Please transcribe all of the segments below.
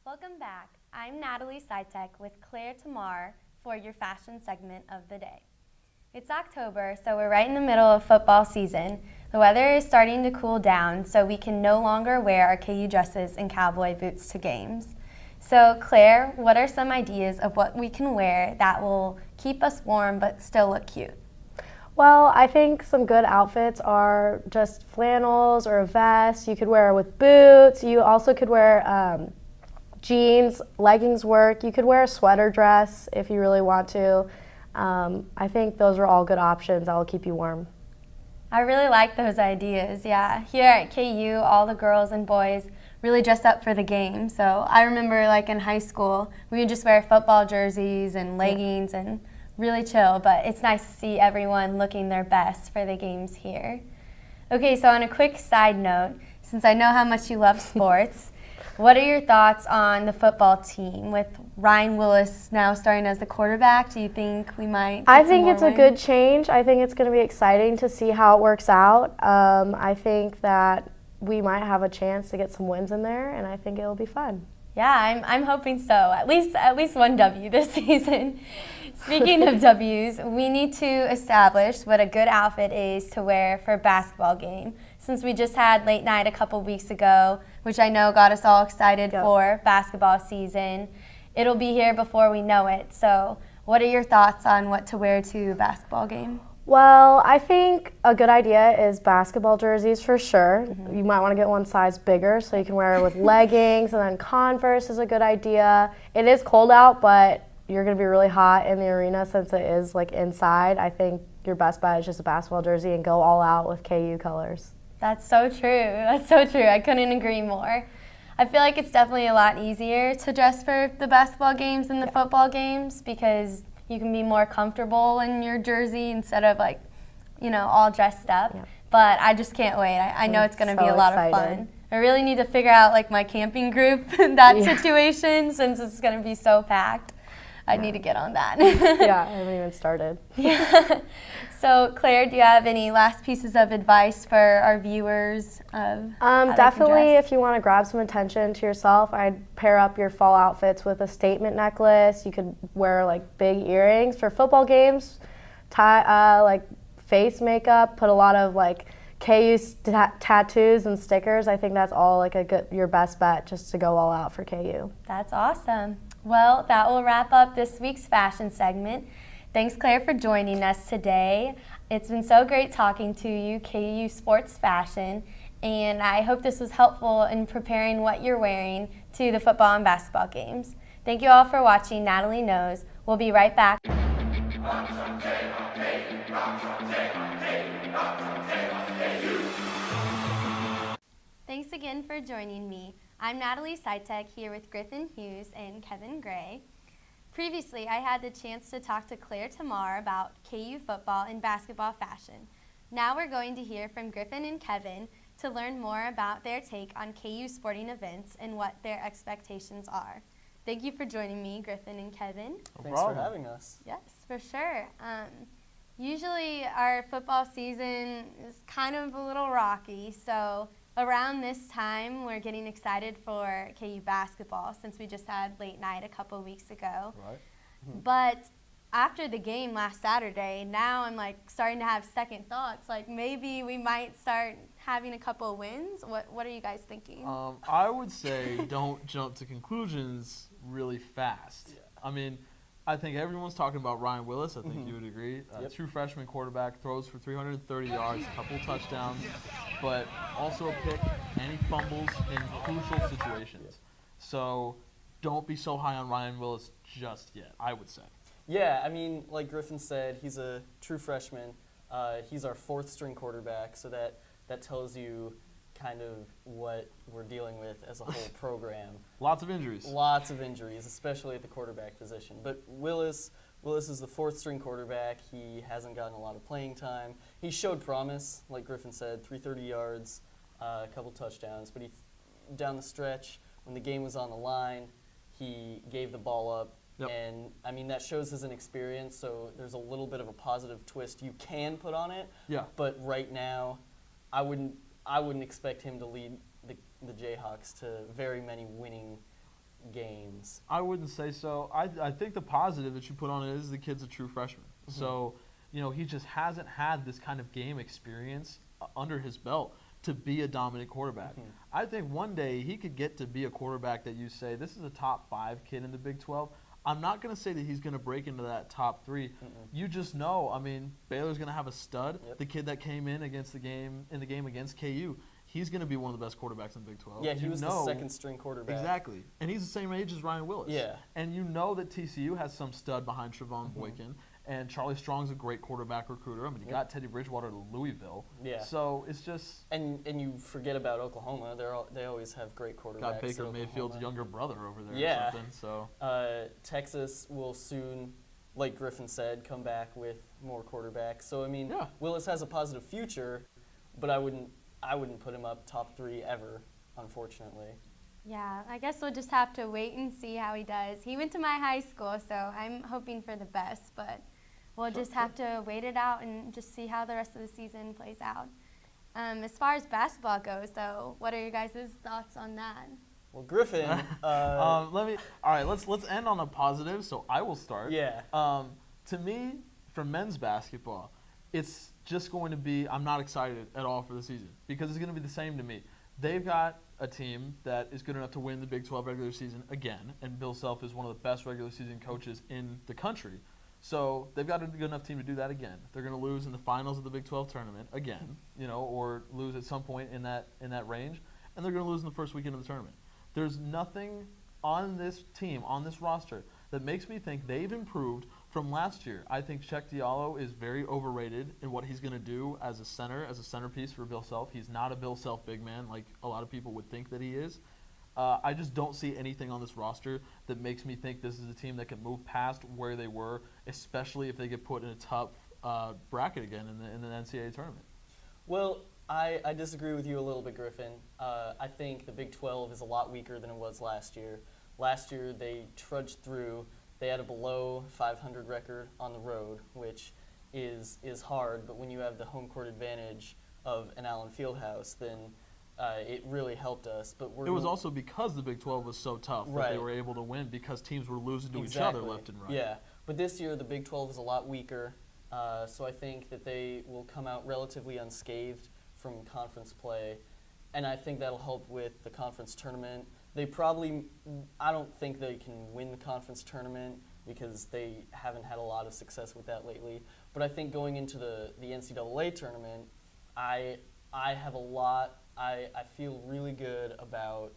Welcome back. I'm Natalie with Claire Tamar for your fashion segment of the day. It's October, so we're right in the middle of football season. The weather is starting to cool down, so we can no longer wear our KU dresses and cowboy boots to games. So Claire, what are some ideas of what we can wear that will keep us warm but still look cute? Well, I think some good outfits are just flannels or a vest. You could wear with boots. You also could wear jeans, leggings work. You could wear a sweater dress if you really want to. I think those are all good options that will keep you warm. I really like those ideas, yeah. Here at KU, all the girls and boys really dress up for the game. So I remember like in high school, we would just wear football jerseys and leggings and really chill, but it's nice to see everyone looking their best for the games here. Okay, so on a quick side note, since I know how much you love sports, what are your thoughts on the football team with Ryan Willis now starting as the quarterback? Do you think we might I think it's a good change. I think it's going to be exciting to see how it works out. I think that we might have a chance to get some wins in there, and I think it'll be fun. Yeah, I'm hoping so. At least one W this season. Speaking of W's, we need to establish what a good outfit is to wear for a basketball game. Since we just had late night a couple weeks ago, which I know got us all excited for basketball season, it'll be here before we know it. So what are your thoughts on what to wear to a basketball game? Well, I think a good idea is basketball jerseys for sure. You might want to get one size bigger so you can wear it with leggings, and then Converse is a good idea. It is cold out, but you're going to be really hot in the arena since it is like inside. I think your best bet is just a basketball jersey and go all out with KU colors. That's so true. That's so true. I couldn't agree more. I feel like it's definitely a lot easier to dress for the basketball games than the football games because you can be more comfortable in your jersey instead of like, all dressed up. Yeah. But I just can't wait. I know it's going to be a lot of fun. I really need to figure out like my camping group situation since it's going to be so packed. I need to get on that. Yeah, I haven't even started. Yeah. So Claire, do you have any last pieces of advice for our viewers of definitely if you want to grab some attention to yourself, I'd pair up your fall outfits with a statement necklace. You could wear like big earrings. For football games, like face makeup, put a lot of like KU tattoos and stickers. I think that's all like your best bet just to go all out for KU. That's awesome. Well, that will wrap up this week's fashion segment. Thanks, Claire, for joining us today. It's been so great talking to you, KU Sports Fashion, and I hope this was helpful in preparing what you're wearing to the football and basketball games. Thank you all for watching Natalie Knows. We'll be right back. Thanks again for joining me. I'm Natalie here with Griffin Hughes and Kevin Gray. Previously, I had the chance to talk to Claire Tamar about KU football and basketball fashion. Now we're going to hear from Griffin and Kevin to learn more about their take on KU sporting events and what their expectations are. Thank you for joining me, Griffin and Kevin. Thanks for having us. Yes, for sure. Usually our football season is kind of a little rocky, so around this time, we're getting excited for KU basketball since we just had late night a couple weeks ago. Right. But after the game last Saturday, now I'm like starting to have second thoughts. Like maybe we might start having a couple of wins. What are you guys thinking? I would say don't jump to conclusions really fast. Yeah. I mean, I think everyone's talking about Ryan Willis. I think you would agree. True freshman quarterback, throws for 330 yards, a couple touchdowns, but also a pick, and he fumbles in crucial situations. So don't be so high on Ryan Willis just yet, I would say. Yeah, I mean, like Griffin said, he's a true freshman. He's our fourth string quarterback, so that tells you kind of what we're dealing with as a whole program. Lots of injuries. Lots of injuries, especially at the quarterback position. But Willis is the fourth string quarterback. He hasn't gotten a lot of playing time. He showed promise, like Griffin said, 330 yards, a couple touchdowns. But down the stretch, when the game was on the line, he gave the ball up. Yep. And, I mean, that shows his inexperience, so there's a little bit of a positive twist you can put on it. Yeah. But right now, I wouldn't expect him to lead the Jayhawks to very many winning games. games. I wouldn't say so. I think the positive that you put on it is the kid's a true freshman. So, he just hasn't had this kind of game experience under his belt to be a dominant quarterback. I think one day he could get to be a quarterback that you say, this is a top 5 kid in the Big 12. I'm not going to say that he's going to break into that top 3. You just know, Baylor's going to have a stud. Yep. The kid that came in the game against KU, he's going to be one of the best quarterbacks in the Big 12. Yeah, he was the second string quarterback. Exactly. And he's the same age as Ryan Willis. Yeah. And you know that TCU has some stud behind Trevon Boykin. And Charlie Strong's a great quarterback recruiter. You got Teddy Bridgewater to Louisville. Yeah. So it's just... And you forget about Oklahoma. They always have great quarterbacks. Got Baker Mayfield's younger brother over there yeah. or something. So. Texas will soon, like Griffin said, come back with more quarterbacks. So, Yeah. Willis has a positive future, but I wouldn't put him up top 3 ever, unfortunately. Yeah, I guess we'll just have to wait and see how he does. He went to my high school, so I'm hoping for the best, but we'll just have to wait it out and just see how the rest of the season plays out. As far as basketball goes, though, what are your guys' thoughts on that? Well, Griffin, all right, let's end on a positive, so I will start. Yeah. To me, for men's basketball, it's just going to be, I'm not excited at all for the season because it's going to be the same to me. They've got a team that is good enough to win the Big 12 regular season again, and Bill Self is one of the best regular season coaches in the country. So they've got a good enough team to do that again. They're going to lose in the finals of the Big 12 tournament again, or lose at some point in that range, and they're going to lose in the first weekend of the tournament. There's nothing on this team, on this roster, that makes me think they've improved from last year. I think Cheikh Diallo is very overrated in what he's going to do as a centerpiece for Bill Self. He's not a Bill Self big man like a lot of people would think that he is. I just don't see anything on this roster that makes me think this is a team that can move past where they were, especially if they get put in a tough bracket again in the NCAA tournament. Well, I disagree with you a little bit, Griffin. I think the Big 12 is a lot weaker than it was last year. Last year, they trudged through. They had a below 500 record on the road, which is hard. But when you have the home court advantage of an Allen Fieldhouse, then it really helped us. But it was also because the Big 12 was so tough that they were able to win because teams were losing to each other left and right. Yeah, but this year the Big 12 is a lot weaker. So I think that they will come out relatively unscathed from conference play. And I think that'll help with the conference tournament. I don't think they can win the conference tournament because they haven't had a lot of success with that lately. But I think going into the NCAA tournament, I feel really good about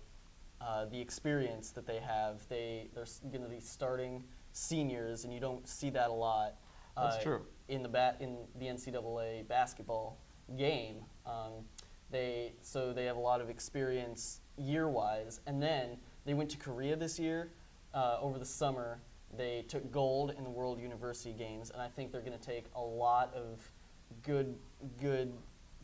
the experience that they have. They're going to be starting seniors, and you don't see that a lot. That's true. In the NCAA basketball game. They have a lot of experience year-wise. And then they went to Korea this year over the summer. They took gold in the World University Games, and I think they're going to take a lot of good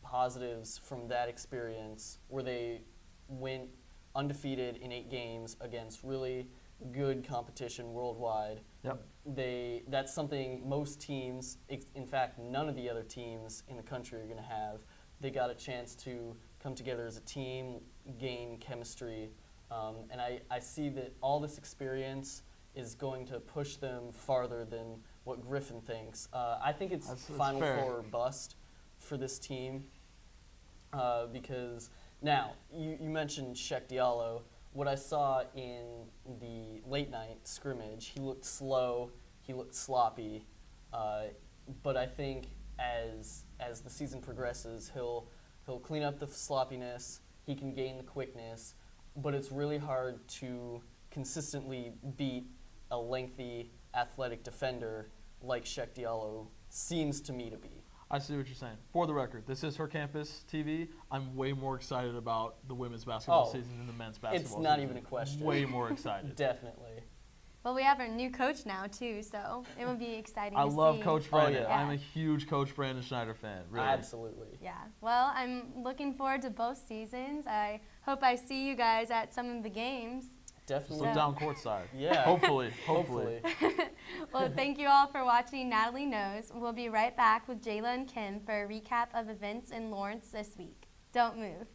positives from that experience where they went undefeated in 8 games against really good competition worldwide. Yep. That's something most teams, in fact, none of the other teams in the country are going to have. They got a chance to come together as a team, gain chemistry, and I see that all this experience is going to push them farther than what Griffin thinks. I think it's Final Four or bust for this team because now you mentioned Cheikh Diallo. What I saw in the late night scrimmage, he looked slow, he looked sloppy, but I think as the season progresses, he'll clean up the sloppiness, he can gain the quickness, but it's really hard to consistently beat a lengthy athletic defender like Cheikh Diallo seems to me to be. I see what you're saying. For the record, this is Her Campus TV. I'm way more excited about the women's basketball season than the men's basketball season. It's not even a question. Way more excited. Definitely. Well, we have our new coach now, too, so it will be exciting I to see. love Coach Brandon. Oh, yeah. I'm a huge Coach Brandon Schneider fan. Really. Absolutely. Yeah. Well, I'm looking forward to both seasons. I hope I see you guys at some of the games. Definitely. Look down courtside. Yeah. Hopefully. Well, thank you all for watching Natalie Knows. We'll be right back with Jayla and Kim for a recap of events in Lawrence this week. Don't move.